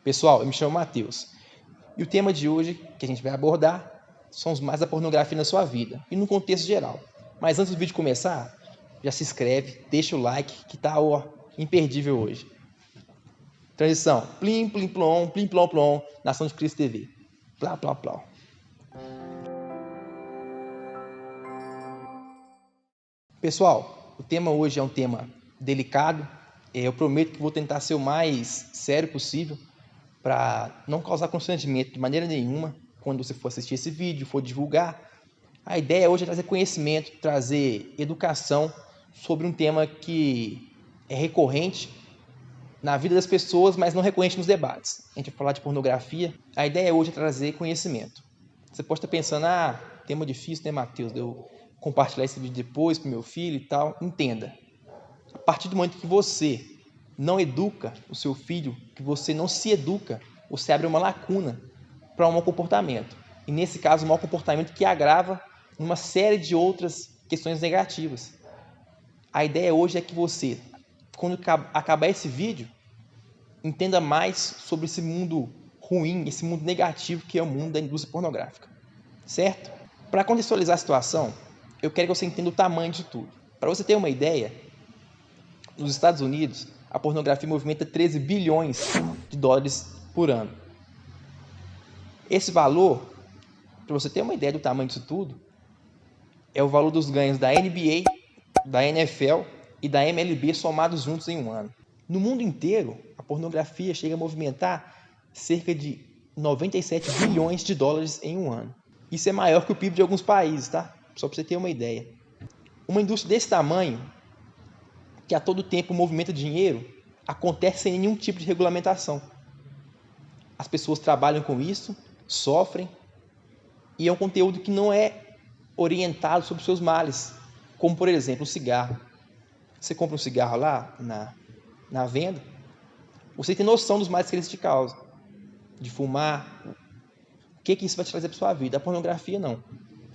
Pessoal, eu me chamo Matheus e o tema de hoje que a gente vai abordar são os males da pornografia na sua vida e no contexto geral. Mas antes do vídeo começar, já se inscreve, deixa o like que tá imperdível hoje. Transição, plim, plim, plom, plim, plom, plom, Nação de Cristo TV. Plá, plá, plá. Pessoal, o tema hoje é um tema delicado. Eu prometo que vou tentar ser o mais sério possível para não causar constrangimento de maneira nenhuma quando você for assistir esse vídeo, for divulgar. A ideia hoje é trazer conhecimento, trazer educação sobre um tema que é recorrente na vida das pessoas, mas não recorrente nos debates. A gente vai falar de pornografia. A ideia hoje é trazer conhecimento. Você pode estar pensando, tema difícil, né, Matheus? Eu compartilhar esse vídeo depois com meu filho e tal. Entenda. A partir do momento que você não educa o seu filho, que você não se educa, você abre uma lacuna para um mau comportamento. E nesse caso, um mau comportamento que agrava uma série de outras questões negativas. A ideia hoje é que você, quando acabar esse vídeo, entenda mais sobre esse mundo ruim, esse mundo negativo que é o mundo da indústria pornográfica. Certo? Para contextualizar a situação, eu quero que você entenda o tamanho de tudo. Para você ter uma ideia, nos Estados Unidos, a pornografia movimenta 13 bilhões de dólares por ano. Esse valor, para você ter uma ideia do tamanho disso tudo, é o valor dos ganhos da NBA, da NFL e da MLB somados juntos em um ano. No mundo inteiro, a pornografia chega a movimentar cerca de 97 bilhões de dólares em um ano. Isso é maior que o PIB de alguns países, tá? Só para você ter uma ideia. Uma indústria desse tamanho, que a todo tempo movimenta dinheiro, acontece sem nenhum tipo de regulamentação. As pessoas trabalham com isso, sofrem, e é um conteúdo que não é orientado sobre os seus males, como por exemplo o cigarro. Você compra um cigarro lá na venda, você tem noção dos males que eles te causam, de fumar, o que isso vai te trazer para sua vida. A pornografia não.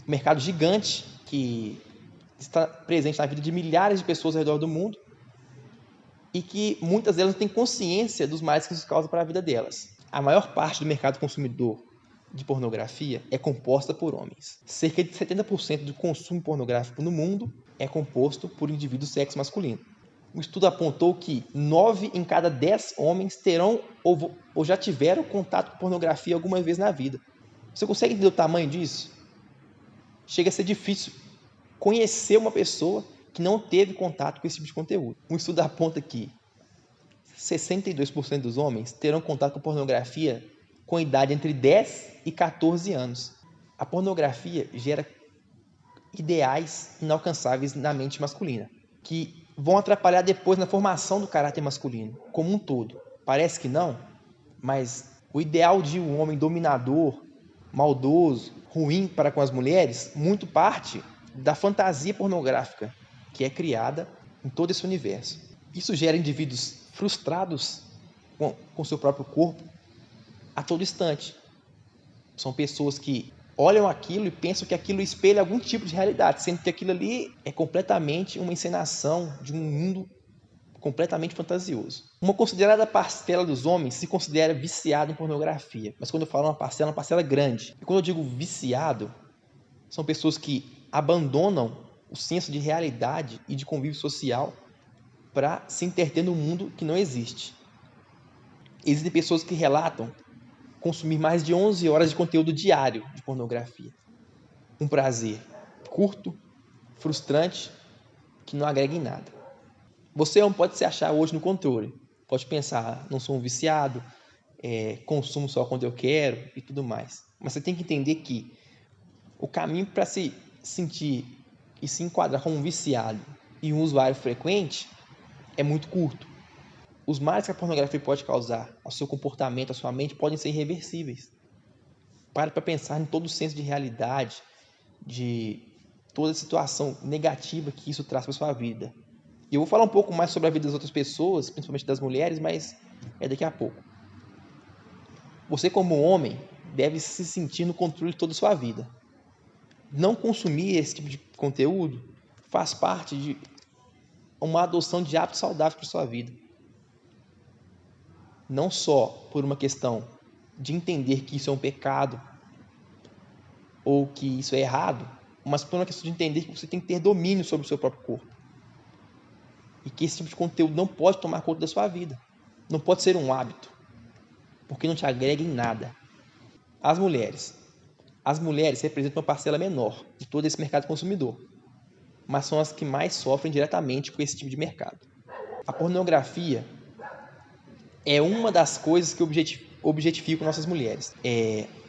Um mercado gigante que está presente na vida de milhares de pessoas ao redor do mundo e que muitas delas não têm consciência dos males que isso causa para a vida delas. A maior parte do mercado consumidor de pornografia é composta por homens. Cerca de 70% do consumo pornográfico no mundo é composto por indivíduos do sexo masculino. Um estudo apontou que 9 em cada 10 homens terão ou já tiveram contato com pornografia alguma vez na vida. Você consegue entender o tamanho disso? Chega a ser difícil conhecer uma pessoa que não teve contato com esse tipo de conteúdo. Um estudo aponta que 62% dos homens terão contato com pornografia com idade entre 10 e 14 anos. A pornografia gera ideais inalcançáveis na mente masculina, que vão atrapalhar depois na formação do caráter masculino, como um todo. Parece que não, mas o ideal de um homem dominador, maldoso, ruim para com as mulheres, muito parte da fantasia pornográfica que é criada em todo esse universo. Isso gera indivíduos frustrados com seu próprio corpo a todo instante. São pessoas que olham aquilo e pensam que aquilo espelha algum tipo de realidade, sendo que aquilo ali é completamente uma encenação de um mundo completamente fantasioso. Uma considerada parcela dos homens se considera viciado em pornografia, mas quando eu falo uma parcela grande. E quando eu digo viciado, são pessoas que abandonam o senso de realidade e de convívio social para se interter no mundo que não existe. Existem pessoas que relatam consumir mais de 11 horas de conteúdo diário de pornografia. Um prazer curto, frustrante, que não agrega em nada. Você não pode se achar hoje no controle. Pode pensar, não sou um viciado, consumo só quando eu quero e tudo mais. Mas você tem que entender que o caminho para se sentir e se enquadrar como um viciado e um usuário frequente é muito curto. Os males que a pornografia pode causar ao seu comportamento, à sua mente, podem ser irreversíveis. Pare para pensar em todo o senso de realidade, de toda a situação negativa que isso traz para a sua vida. E eu vou falar um pouco mais sobre a vida das outras pessoas, principalmente das mulheres, mas é daqui a pouco. Você, como homem, deve se sentir no controle de toda a sua vida. Não consumir esse tipo de conteúdo faz parte de uma adoção de hábitos saudáveis para a sua vida. não só por uma questão de entender que isso é um pecado ou que isso é errado, mas por uma questão de entender que você tem que ter domínio sobre o seu próprio corpo. E que esse tipo de conteúdo não pode tomar conta da sua vida. Não pode ser um hábito, porque não te agrega em nada. As mulheres representam uma parcela menor de todo esse mercado consumidor, mas são as que mais sofrem diretamente com esse tipo de mercado. A pornografia é uma das coisas que objetificam nossas mulheres.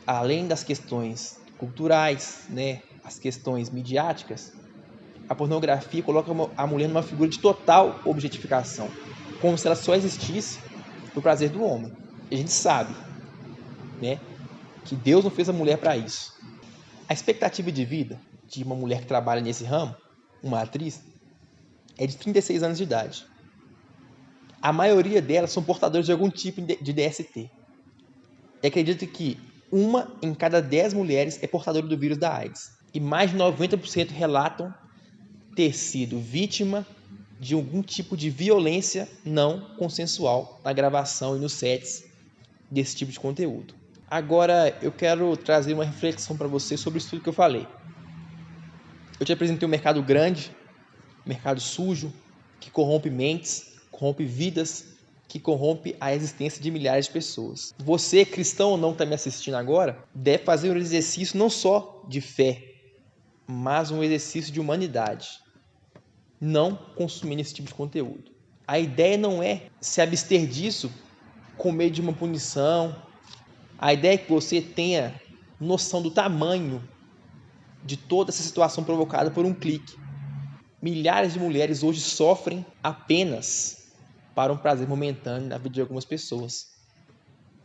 Além das questões culturais, né, as questões midiáticas, a pornografia coloca a mulher numa figura de total objetificação, como se ela só existisse para o prazer do homem. E a gente sabe, né, que Deus não fez a mulher para isso. A expectativa de vida de uma mulher que trabalha nesse ramo, uma atriz, é de 36 anos de idade. A maioria delas são portadoras de algum tipo de DST. E acredita que 1 em cada 10 mulheres é portadora do vírus da AIDS. E mais de 90% relatam ter sido vítima de algum tipo de violência não consensual na gravação e nos sets desse tipo de conteúdo. Agora eu quero trazer uma reflexão para você sobre isso tudo que eu falei. Eu te apresentei um mercado grande, mercado sujo, que corrompe mentes, corrompe vidas, que corrompe a existência de milhares de pessoas. Você, cristão ou não, que está me assistindo agora, deve fazer um exercício não só de fé, mas um exercício de humanidade. Não consumir esse tipo de conteúdo. A ideia não é se abster disso com medo de uma punição. A ideia é que você tenha noção do tamanho de toda essa situação provocada por um clique. Milhares de mulheres hoje sofrem apenas para um prazer momentâneo na vida de algumas pessoas.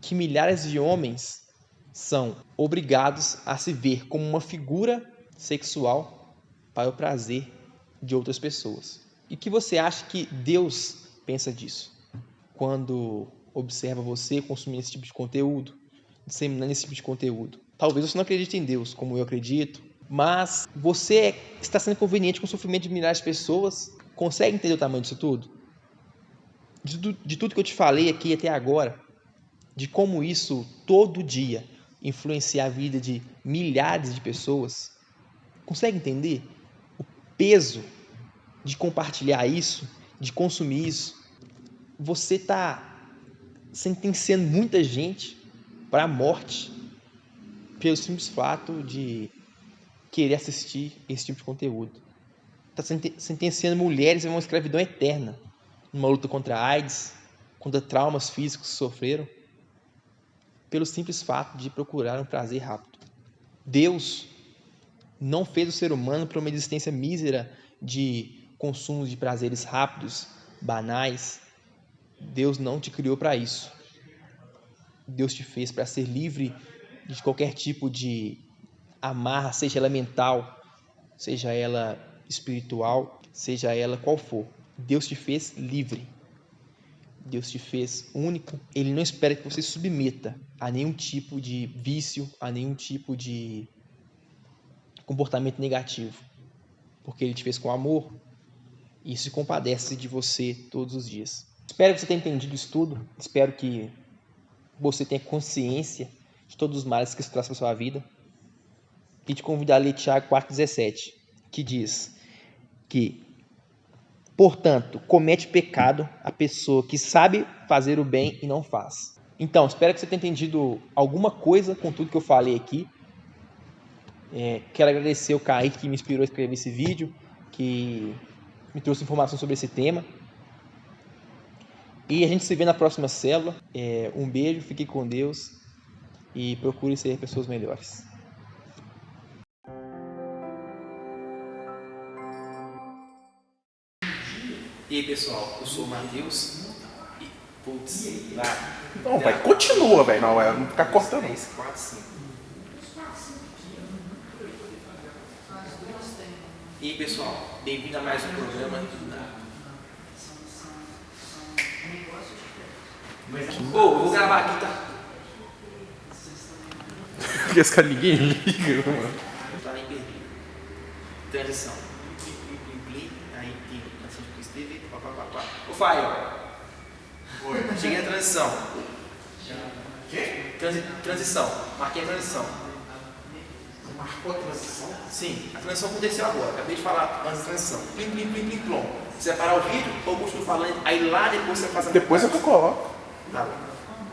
Que milhares de homens são obrigados a se ver como uma figura sexual para o prazer de outras pessoas. E o que você acha que Deus pensa disso? Quando observa você consumindo esse tipo de conteúdo, disseminando esse tipo de conteúdo. Talvez você não acredite em Deus, como eu acredito, mas você está sendo conveniente com o sofrimento de milhares de pessoas. Consegue entender o tamanho disso tudo? De tudo que eu te falei aqui até agora, de como isso todo dia influencia a vida de milhares de pessoas, consegue entender o peso de compartilhar isso, de consumir isso? Você está sentenciando muita gente para a morte pelo simples fato de querer assistir esse tipo de conteúdo. Está sentenciando mulheres a uma escravidão eterna, numa luta contra a AIDS, contra traumas físicos que sofreram, pelo simples fato de procurar um prazer rápido. Deus não fez o ser humano para uma existência mísera de consumo de prazeres rápidos, banais. Deus não te criou para isso. Deus te fez para ser livre de qualquer tipo de amarra, seja ela mental, seja ela espiritual, seja ela qual for. Deus te fez livre. Deus te fez único. Ele não espera que você se submeta a nenhum tipo de vício, a nenhum tipo de comportamento negativo, porque Ele te fez com amor e se compadece de você todos os dias. Espero que você tenha entendido isso tudo. Espero que você tenha consciência de todos os males que isso traz para a sua vida. E te convido a ler Tiago 4,17, que diz que, portanto, comete pecado a pessoa que sabe fazer o bem e não faz. Então, espero que você tenha entendido alguma coisa com tudo que eu falei aqui. Quero agradecer o Kaique que me inspirou a escrever esse vídeo, que me trouxe informações sobre esse tema. E a gente se vê na próxima célula. Um beijo, fique com Deus e procure ser pessoas melhores. E aí, pessoal, eu sou o Matheus e, putz, lá. Não, vai, continua, velho. Não, vai não ficar cortando. 3, 4, 5. E aí, pessoal, bem-vindo a mais um programa. Eu vou gravar aqui, tá? Porque esse cara ninguém liga, mano. Tá nem perdido. Transição. Aí tem transição de Cristo TV, papapá. Ô, Faio. Cheguei na transição. Transição. Marquei a transição. Você marcou a transição? Sim, a transição aconteceu agora. Acabei de falar antes da transição. Plim, plim, plim, plim, plom. Você vai parar o vídeo ou eu continuo falando, aí lá depois você faz a... Depois é que eu coloco. Tá bom.